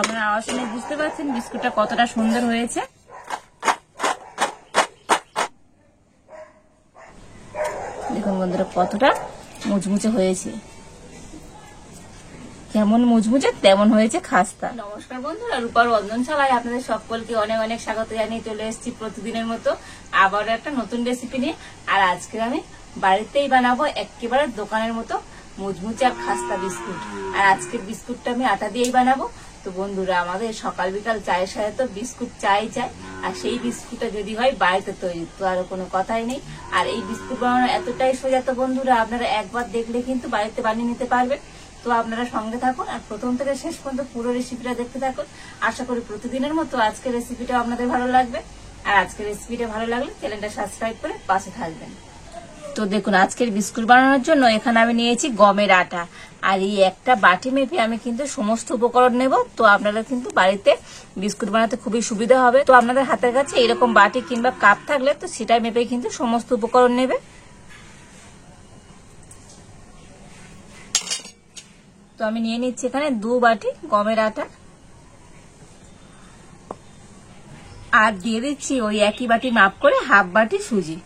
আপনারা আওয়াজ শুনে বুঝতে পারছেন বিস্কুটটা কতটা সুন্দর হয়েছে। দেখুন বন্ধুরা কতটা মুচমুচে হয়েছে, যেমন মুচমুচে তেমন হয়েছে খাস্তা। নমস্কার বন্ধুরা, রূপার রন্ধনশালায় আপনাদের সকলকে অনেক অনেক স্বাগত জানিয়ে চলে এসেছি প্রতিদিনের মতো আবার একটা নতুন রেসিপি নিয়ে। আর আজকে আমি বাড়িতেই বানাবো একেবারে দোকানের মতো মুচমুচে আর খাস্তা বিস্কুট। আর আজকের বিস্কুটটা আমি আটা দিয়েই বানাবো। তো বন্ধুরা, আমাদের সকাল বিকাল চায়ের সাথে তো বিস্কুট চাই, আর সেই বিস্কুটটা যদি হয় বাড়িতে তৈরি তো আর কোনো কথাই নেই। আর এই বিস্কুট বানানো এতটাই সোজা, তো বন্ধুরা আপনারা একবার দেখলে কিন্তু বাড়িতে বানিয়ে নিতে পারবেন। তো আপনারা সঙ্গে থাকুন আর প্রথম থেকে শেষ পর্যন্ত পুরো রেসিপিটা দেখতে থাকুন। আশা করি প্রতিদিনের মতো আজকের রেসিপিটাও আপনাদের ভালো লাগবে। আর আজকের রেসিপিটা ভালো লাগলে চ্যানেলটা সাবস্ক্রাইব করে পাশে থাকবেন। তো দেখুন, আজকের বিস্কুট বানানোর জন্য এখানে আমি নিয়েছি গমের আটা। আর এই একটা বাটি মেপে আমি কিন্তু সমস্ত উপকরণ নেব। তো আপনারা কিন্তু বাড়িতে বিস্কুট বানাতে খুবই সুবিধা হবে। তো আপনাদের হাতের কাছে এরকম বাটি কিংবা কাপ থাকলে তো সেটাই মেপে কিন্তু সমস্ত উপকরণ নেবে। তো আমি নিয়ে নিচ্ছি এখানে 2 বাটি গমের আটা, আর দিয়ে দিচ্ছি ওই একই বাটি মাপ করে হাফ বাটি সুজি।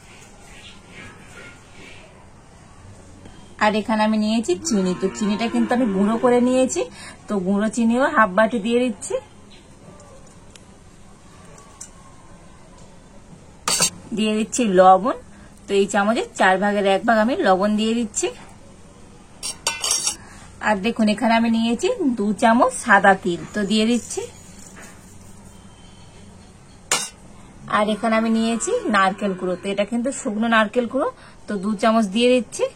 আর এখানে আমি নিয়েছি চিনি। তো চিনিটা কিন্তু আমি গুঁড়ো করে নিয়েছি, তো গুঁড়ো চিনিও হাফ বাটি দিয়ে দিচ্ছি। দিয়ে দিচ্ছি লবণ। তো এই চামচের 4 ভাগের 1 ভাগ আমি লবণ দিয়ে দিচ্ছি। আর দেখুন এখানে আমি নিয়েছি 2 চামচ সাদা তিল, তো দিয়ে দিচ্ছি। আর এখানে আমি নিয়েছি নারকেল কুড়ো, তো এটা কিন্তু শুকনো নারকেল কুড়ো, তো 2 চামচ দিয়ে দিচ্ছি।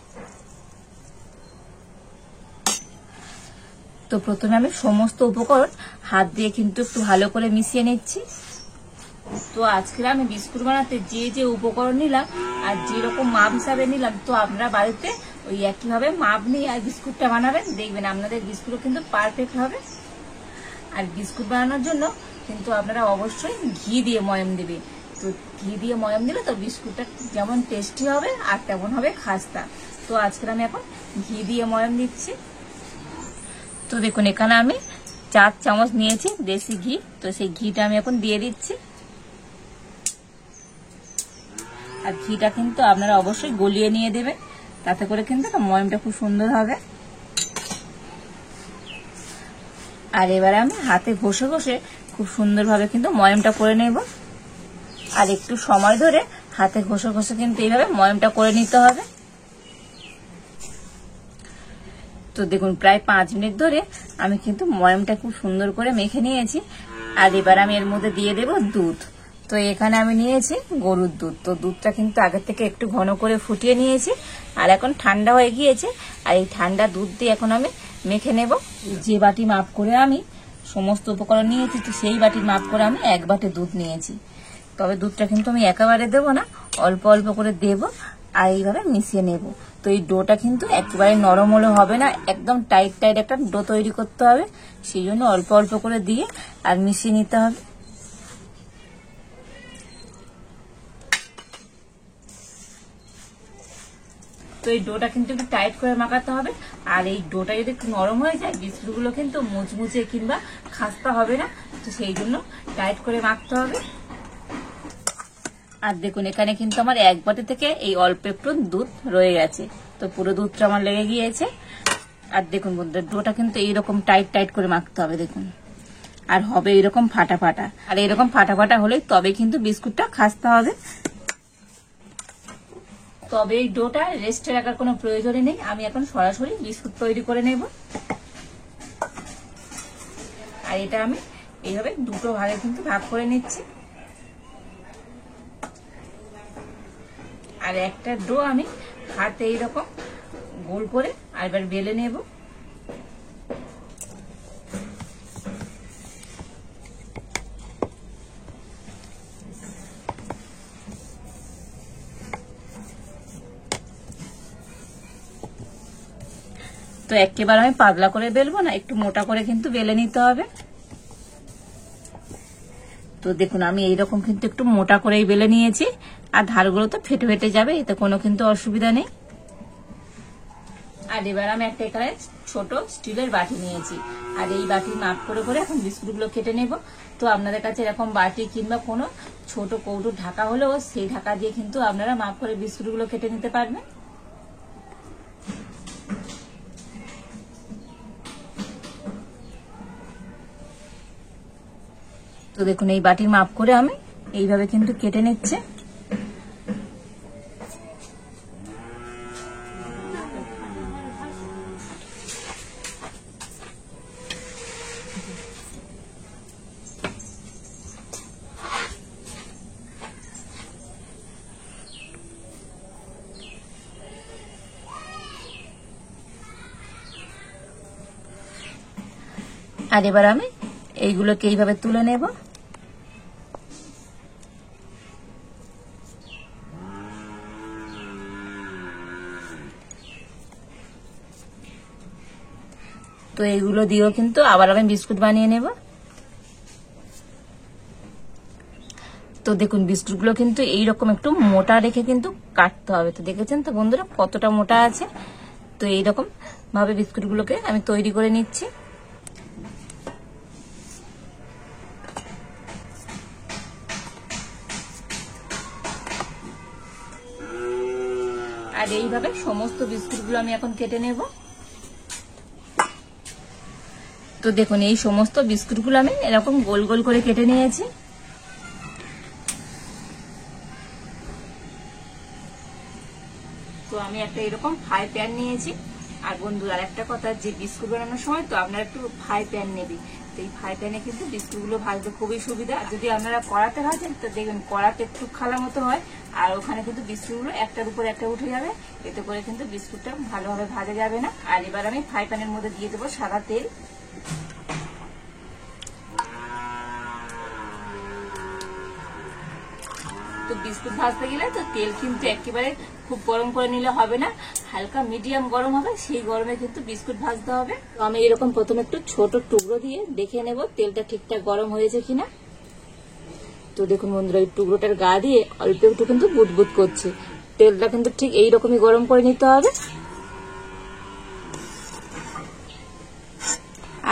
তো প্রথমে আমি সমস্ত উপকরণ হাত দিয়ে কিন্তু একটু ভালো করে মিশিয়ে নিচ্ছি। তো আজকে আমি বিস্কুট বানাতে যে যে উপকরণ নিলাম আর যেরকম মাপ হিসাবে নিলাম, তো আপনারা বাড়িতে ওই একইভাবে মাপ নিয়ে আর বিস্কুটটা বানাবেন, দেখবেন আপনাদের বিস্কুটও কিন্তু পারফেক্ট হবে। আর বিস্কুট বানানোর জন্য কিন্তু আপনারা অবশ্যই ঘি দিয়ে ময়াম দেবে। তো ঘি দিয়ে ময়াম দিলে তো বিস্কুটটা যেমন টেস্টি হবে আর তেমন হবে খাস্তা। তো আজকে আমি এখন ঘি দিয়ে ময়াম দিচ্ছি। তো দেখুন এখানে আমি 4 চামচ নিয়েছি দেশি ঘি, তো সেই ঘিটা আমি এখন দিয়ে দিচ্ছি। আর ঘিটা কিন্তু আপনারা অবশ্যই গলিয়ে নিয়ে দেবেন, তাতে করে কিন্তু ময়ামটা খুব সুন্দর হবে। আর এবারে আমি হাতে ঘষে ঘষে খুব সুন্দরভাবে কিন্তু ময়ামটা করে নেব। আর একটু সময় ধরে হাতে ঘষে ঘষে কিন্তু এইভাবে ময়ামটা করে নিতে হবে। তো দেখুন প্রায় 5 মিনিট ধরে আমি কিন্তু ময়ামটা খুব সুন্দর করে মেখে নিয়েছি। আর এবার আমি এর মধ্যে দিয়ে দেব দুধ। তো এখানে আমি নিয়েছি গরুর দুধ। তো দুধটা কিন্তু আগে থেকে একটু ঘন করে ফুটিয়ে নিয়েছি, আর এখন ঠান্ডা হয়ে গিয়েছে। আর এই ঠান্ডা দুধ দিয়ে এখন আমি মেখে নেব। যে বাটি মাপ করে আমি সমস্ত উপকরণ নিয়েছি, তো সেই বাটির মাপ করে আমি 1 বাটি দুধ নিয়েছি। তবে দুধটা কিন্তু আমি একেবারে দেব না, অল্প অল্প করে দেব আর এইভাবে মিশিয়ে নেব। তো এই ডোটা কিন্তু একেবারে নরম হলে হবে না, একদম টাইট টাইট একটা ডো তৈরি করতে হবে। সেই জন্য অল্প অল্প করে দিয়ে আর মিশিয়ে নিতে হবে। তো এই ডোটা কিন্তু একটু টাইট করে মাখাতে হবে। আর এই ডোটা যদি একটু নরম হয়ে যায় বিস্কুটগুলো কিন্তু মুচমুচে কিংবা খাস্তা হবে না, তো সেই জন্য টাইট করে মাখতে হবে। আর দেখুন এখানে কিন্তু আমার 1 বাটি থেকে এই অল্প একটু দুধ রয়ে গেছে, তো পুরো দুধটা আমার লেগে গিয়েছে। আর দেখুন বন্ধুরা, ডোটা কিন্তু এইরকম টাইট টাইট করে মাখতে হবে দেখুন, আর হবে এরকম ফাটা ফাটা। আর এরকম ফাটা ফাটা হলে তবে কিন্তু বিস্কুটটা খাস্তা হবে। তবে এই ডোটা রেস্টে রাখার কোনো প্রয়োজনই নেই, আমি এখন সরাসরি বিস্কুট তৈরি করে নেব। আর এটা আমি এইভাবে 2টো ভাগে কিন্তু ভাগ করে নিচ্ছি। আর একটা ডো আমি হাতে এইরকম গোল করে আর এবার বেলে নেব। তো একেবারে আমি পাতলা করে বেলবো না, একটু মোটা করে কিন্তু বেলে নিতে হবে। তো দেখুন আমি এইরকম কিন্তু একটু মোটা করেই বেলে নিয়েছি। আর ধারগুলো তো ফেটে ফেটে যাবে, এতে কোনো কিন্তু অসুবিধা নেই। আর আর এবার আমি একটা এখানে ছোট স্টিলের বাটি নিয়েছি, আর এই বাটি মাপ করে করে এখন বিস্কুটগুলো কেটে নেব। তো আপনাদের কাছে এরকম বাটি কিংবা কোনো ছোট কৌটোর ঢাকা হলেও সেই ঢাকা দিয়ে কিন্তু আপনারা মাপ করে বিস্কুটগুলো কেটে নিতে পারবেন। তো দেখুন এই বাটির মাপ করে আমি এইভাবে কিন্তু কেটে নিচ্ছে। আর এবার আমি এইগুলোকে এইভাবে তুলে নেব। তো এইগুলো দিয়েও কিন্তু আবার আমি বিস্কুট বানিয়ে নেব। তো দেখুন বিস্কুটগুলো কিন্তু এইরকম একটু মোটা রেখে কিন্তু কাটতে হবে। তো দেখেছেন তো বন্ধুরা কতটা মোটা আছে। তো এইরকম ভাবে বিস্কুটগুলোকে আমি তৈরি করে নিচ্ছি। আর এইভাবে সমস্ত বিস্কুটগুলো আমি এখন কেটে নেব। তো দেখুন এই সমস্ত বিস্কুটগুলো আমি এরকম গোল গোল করে কেটে নিয়েছি। তো আমি একটা এরকম ফ্রাই প্যান নিয়েছি। আর বন্ধুরা আরেকটা কথা, যে বিস্কুট বানানোর সময় তো আপনারা একটু ফ্রাই প্যান নেবে। তো এই ফ্রাই প্যানে কিন্তু বিস্কুটগুলো ভাজতে খুবই সুবিধা। আর যদি আপনারা কড়াতে ভাজেন তো দেখবেন কড়াতে একটু খালা মতো হয়, আর ওখানে কিন্তু বিস্কুটগুলো একটার উপর একটা উঠে যাবে। এতে করে কিন্তু বিস্কুটটা ভালোভাবে ভাজা যাবে না। আর এবার আমি ফ্রাই প্যানের মধ্যে দিয়ে দেবো সাদা তেল। তো বিস্কুট ভাজতে গেলে তো তেল কিন্তু একেবারে খুব গরম করে নিলে হবে না, হালকা মিডিয়াম গরম হবে, সেই গরমে কিন্তু বিস্কুট ভাজতে হবে। তো আমি এরকম প্রথমে একটু ছোট টুকরো দিয়ে দেখে নেব তেলটা ঠিকঠাক গরম হয়েছে কিনা। তো দেখুন বন্ধুরা এই টুকরোটার গা দিয়ে অল্প একটু কিন্তু বুদবুদ করছে। তেলটা কিন্তু ঠিক এইরকমই গরম করে নিতে হবে।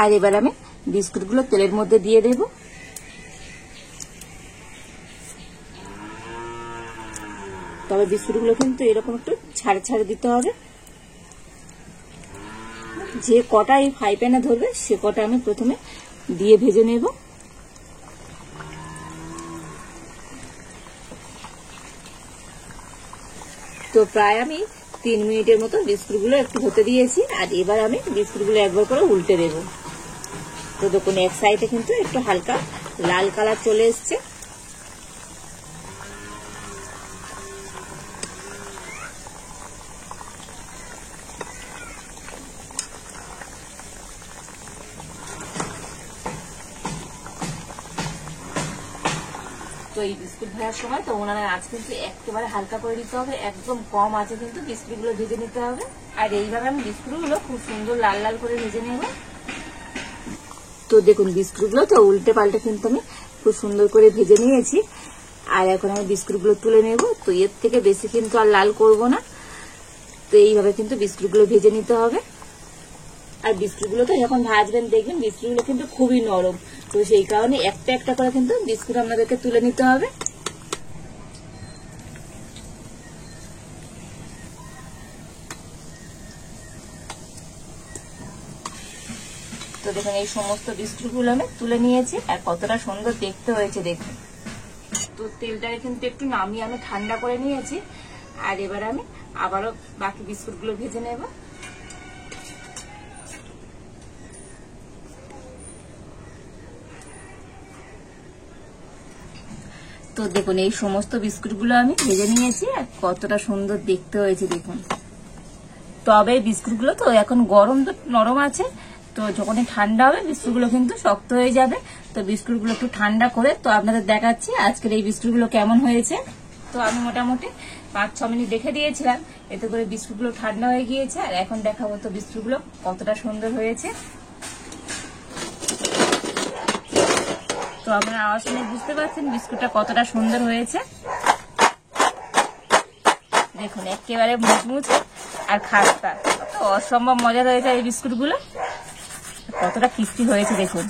আর এবার আমি বিস্কুটগুলো তেলের মধ্যে দিয়ে দেব। তবে বিস্কুটগুলো কিন্তু এরকম একটু ছাড়ে ছাড়ে দিতে হবে। যে কটা এই ফ্রাই প্যানে ধরবে সে কটা আমি প্রথমে দিয়ে ভেজে নেব। তো প্রায় আমি 3 মিনিটের মতো বিস্কুটগুলো একটু হতে দিয়েছি। আর এবার আমি বিস্কুটগুলো একবার করে উল্টে দেব। তো দেখুন এক সাইডে কিন্তু একটু হালকা লাল কালার চলে এসছে। তো এই বিস্কুট ভাজার সময় তো ওনার আঁচ কিন্তু একেবারে হালকা করে দিতে হবে, একদম কম আঁচে কিন্তু বিস্কুটগুলো ভেজে নিতে হবে। আর এইভাবে আমি বিস্কুটগুলো খুব সুন্দর লাল লাল করে ভেজে নেব। তো দেখুন বিস্কুটগুলো তো উল্টে পাল্টে কিন্তু আমি খুব সুন্দর করে ভেজে নিয়েছি। আর এখন আমি বিস্কুটগুলো তুলে নেব। তো এর থেকে বেশি কিন্তু আর লাল করব না। তো এইভাবে কিন্তু বিস্কুটগুলো ভেজে নিতে হবে। আর বিস্কুটগুলো তো যখন ভাজবেন দেখবেন বিস্কুটগুলো কিন্তু খুবই নরম। তো সেই কারণে একটা একটা করে কিন্তু বিস্কুট আপনাদেরকে তুলে নিতে হবে। তো দেখুন এই সমস্ত বিস্কুটগুলো আমি তুলে নিয়েছি। আর কতটা সুন্দর দেখতে হয়েছে দেখুন। তো তেলটাকে কিন্তু একটু নামিয়ে আমি ঠান্ডা করে নিয়েছি। আর এবার আমি আবারও বাকি বিস্কুটগুলো ভেজে নেব। তো দেখুন এই সমস্ত বিস্কুটগুলো আমি ভেজে নিয়েছি। আর কতটা সুন্দর দেখতে হয়েছে দেখুন। তবে বিস্কুটগুলো তো এখন গরম তো নরম আছে, তো যখনই ঠান্ডা হবে বিস্কুটগুলো কিন্তু শক্ত হয়ে যাবে। তো বিস্কুটগুলো একটু ঠান্ডা করে তো আপনাদের দেখাচ্ছি আজকের এই বিস্কুটগুলো কেমন হয়েছে। তো আমি মোটামুটি 5-6 মিনিট রেখে দিয়েছিলাম, এতে করে বিস্কুটগুলো ঠান্ডা হয়ে গিয়েছে। আর এখন দেখাবো তো বিস্কুটগুলো কতটা সুন্দর হয়েছে। তো আপনারা আওয়াজ শুনে বুঝতে পারছেন বিস্কুটটা কতটা সুন্দর হয়েছে। দেখুন একেবারে মুচমুচে আর খাস্তা। অসম্ভব মজার হয়েছে এই বিস্কুটগুলো, কতটা ক্রিস্পি হয়েছে দেখুন।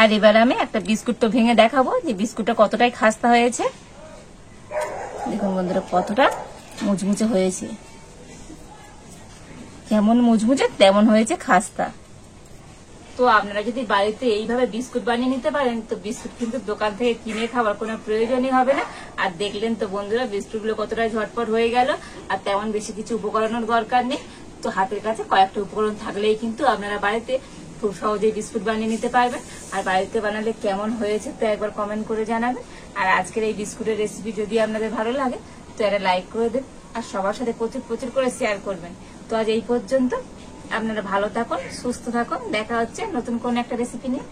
আর এবার আমি একটা বিস্কুট তো ভেঙে দেখাবো যে বিস্কুটটা কতটাই খাস্তা হয়েছে। দেখুন বন্ধুরা কতটা মুচমুচে হয়েছে, যেমন মুচমুচে তেমন হয়েছে খাস্তা। তো আপনারা যদি বাড়িতে এইভাবে বিস্কুট বানিয়ে নিতে পারেন তো বিস্কুট কিন্তু দোকান থেকে কিনে খাবার কোনো প্রয়োজনই হবে না। আর দেখলেন তো বন্ধুরা বিস্কুটগুলো কতটা ঝটপট হয়ে গেল, আর তেমন বেশি কিছু উপকরণের দরকার নেই। তো হাতের কাছে কয়েকটা উপকরণ থাকলেই কিন্তু আপনারা বাড়িতে খুব সহজেই বিস্কুট বানিয়ে নিতে পারবেন। আর বাড়িতে বানালে কেমন হয়েছে তো একবার কমেন্ট করে জানাবেন। আর আজকের এই বিস্কুটের রেসিপি যদি আপনাদের ভালো লাগে তো একটা লাইক করে দেন, আর সবার সাথে প্রচুর প্রচুর করে শেয়ার করবেন। তো আজ এই পর্যন্ত, আপনারা ভালো থাকুন, সুস্থ থাকুন, দেখা হচ্ছে নতুন কোন একটা রেসিপি নিয়ে।